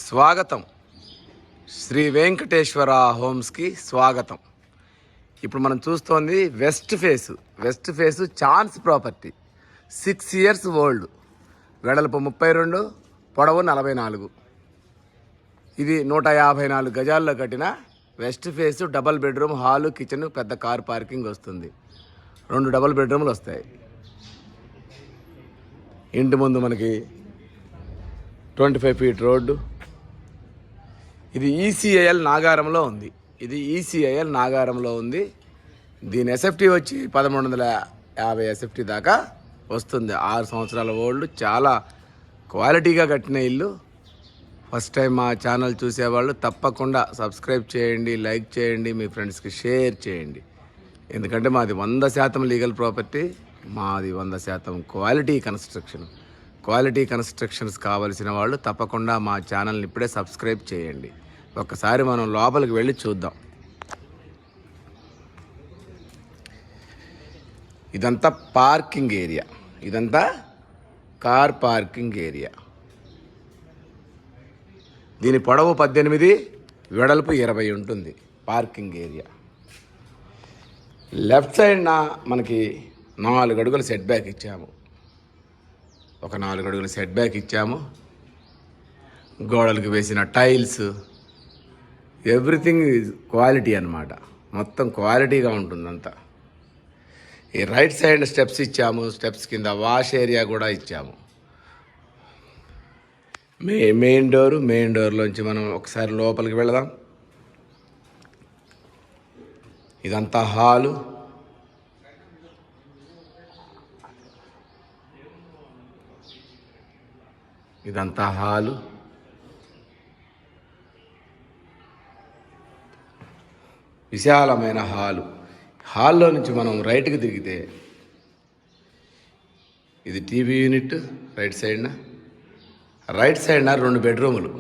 స్వాగతం. శ్రీ వెంకటేశ్వర హోమ్స్కి స్వాగతం. ఇప్పుడు మనం చూస్తోంది west face chance property. 6 years old, వెడల్పు 32, పొడవు 44. ఇది 154 గజాల్లో కట్టిన west face double bedroom, hall, kitchen, పెద్ద కార్ పార్కింగ్ వస్తుంది. 2 డబల్ బెడ్రూమ్లు వస్తాయి. ఇంటి ముందు మనకి 25 feet రోడ్డు. ఇది ఈసీఐఎల్ నాగారంలో ఉంది. దీని ఎస్ఎఫ్టీ వచ్చి 1150 ఎస్ఎఫ్టీ దాకా వస్తుంది. 6 సంవత్సరాల ఓల్డ్, చాలా క్వాలిటీగా కట్టిన ఇల్లు. ఫస్ట్ టైం మా ఛానల్ చూసేవాళ్ళు తప్పకుండా సబ్స్క్రైబ్ చేయండి, లైక్ చేయండి, మీ ఫ్రెండ్స్కి షేర్ చేయండి. ఎందుకంటే మాది 100% లీగల్ ప్రాపర్టీ, మాది 100% క్వాలిటీ కన్స్ట్రక్షన్స్ కావలసిన వాళ్ళు తప్పకుండా మా ఛానల్ని ఇప్పుడే సబ్స్క్రైబ్ చేయండి. ఒక్కసారి మనం లోపలికి వెళ్ళి చూద్దాం. ఇదంతా పార్కింగ్ ఏరియా, ఇదంతా కార్ పార్కింగ్ ఏరియా. దీని పొడవు 18, వెడల్పు 20 ఉంటుంది పార్కింగ్ ఏరియా. లెఫ్ట్ సైడ్న మనకి 4 అడుగుల సెట్ బ్యాక్ ఇచ్చాము. ఒక 4 అడుగుల సెట్ బ్యాక్ ఇచ్చాము. గోడలకు వేసిన టైల్స్, ఎవ్రీథింగ్ ఈజ్ క్వాలిటీ అన్నమాట. మొత్తం క్వాలిటీగా ఉంటుందంతా. ఈ రైట్ సైడ్ స్టెప్స్ ఇచ్చాము. స్టెప్స్ కింద వాష్ ఏరియా కూడా ఇచ్చాము. మెయిన్ డోర్లోంచి మనం ఒకసారి లోపలికి వెళదాం. ఇదంతా హాలు. విశాలమైన హాల్లో నుంచి మనం రైట్కి తిరిగితే ఇది టీవీ యూనిట్. రైట్ సైడ్న 2 బెడ్రూములు,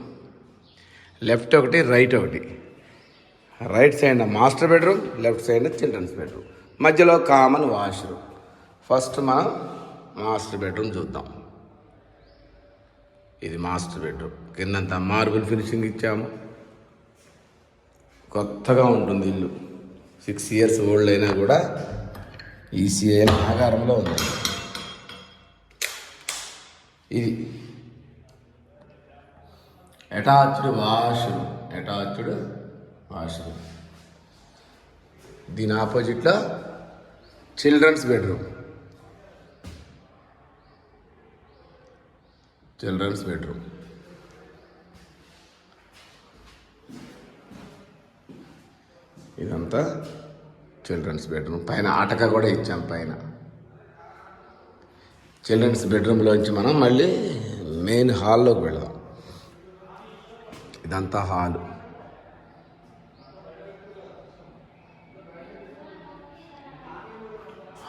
లెఫ్ట్ ఒకటి, రైట్ ఒకటి. రైట్ సైడ్న మాస్టర్ బెడ్రూమ్, లెఫ్ట్ సైడ్న చిల్డ్రన్స్ బెడ్రూమ్, మధ్యలో కామన్ వాష్రూమ్. ఫస్ట్ మనం మాస్టర్ బెడ్రూమ్ చూద్దాం. ఇది మాస్టర్ బెడ్రూమ్. కిందంతా మార్బుల్ ఫినిషింగ్ ఇచ్చాము. కొత్తగా ఉంటుంది ఇల్లు. 6 years ఓల్డ్ అయినా కూడా ఈసీఐ ఆకారంలో ఉంది. ఇది అటాచ్డ్ వాష్రూమ్. దీని ఆపోజిట్లో చిల్డ్రన్స్ బెడ్రూమ్. ఇదంతా చిల్డ్రన్స్ బెడ్రూమ్. పైన ఆటక కూడా ఇచ్చాం. పైన చిల్డ్రన్స్ బెడ్రూమ్లోంచి మనం మళ్ళీ మెయిన్ హాల్లోకి వెళదాం. ఇదంతా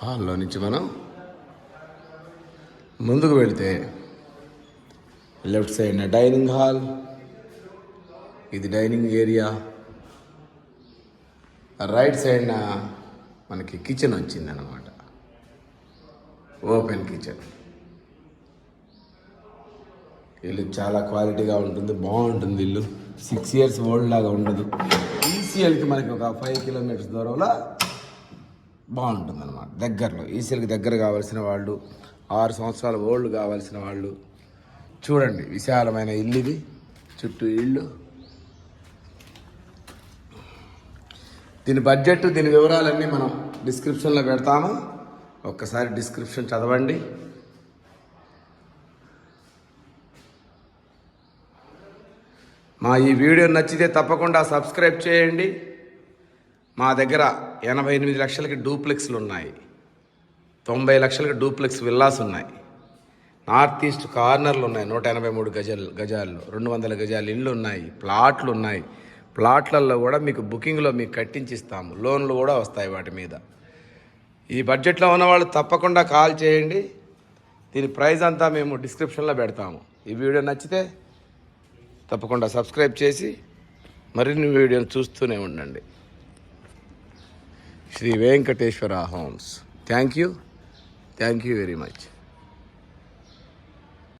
హాల్లో నుంచి మనం ముందుకు వెళితే లెఫ్ట్ సైడ్ డైనింగ్ హాల్. ఇది డైనింగ్ ఏరియా. రైట్ సైడ్న మనకి కిచెన్ వచ్చిందన్నమాట. Open kitchen. ఇల్లు చాలా క్వాలిటీగా ఉంటుంది, బాగుంటుంది ఇల్లు. 6 years ఓల్డ్ లాగా ఉండదు. ఈసీఎల్కి మనకి ఒక 5 kilometers దూరంలో బాగుంటుంది అన్నమాట. దగ్గరలో ఈసీఎల్కి దగ్గర కావాల్సిన వాళ్ళు, 6 సంవత్సరాల ఓల్డ్ కావాల్సిన వాళ్ళు చూడండి. విశాలమైన ఇల్లు ఇది. చుట్టూ ఇళ్ళు. దీని బడ్జెట్, దీని వివరాలన్నీ మనం డిస్క్రిప్షన్లో పెడతాము. ఒక్కసారి డిస్క్రిప్షన్ చదవండి. మా ఈ వీడియో నచ్చితే తప్పకుండా సబ్స్క్రైబ్ చేయండి. మా దగ్గర 88 లక్షలకి డూప్లెక్స్లు ఉన్నాయి, 90 లక్షలకి డూప్లెక్స్ విల్లాస్ ఉన్నాయి, నార్త్ ఈస్ట్ కార్నర్లు ఉన్నాయి, 183 గజాల్లో 200 గజాల ఇండ్లు ఉన్నాయి, ప్లాట్లు ఉన్నాయి. ప్లాట్లలో కూడా మీకు బుకింగ్లో మీకు కట్టించిస్తాము. లోన్లు కూడా వస్తాయి వాటి మీద. ఈ బడ్జెట్లో ఉన్నవాళ్ళు తప్పకుండా కాల్ చేయండి. దీని ప్రైస్ అంతా మేము డిస్క్రిప్షన్లో పెడతాము. ఈ వీడియో నచ్చితే తప్పకుండా సబ్స్క్రైబ్ చేసి మరిన్ని వీడియోలు చూస్తూనే ఉండండి. Shri Venkateshwara homes. Thank you very much.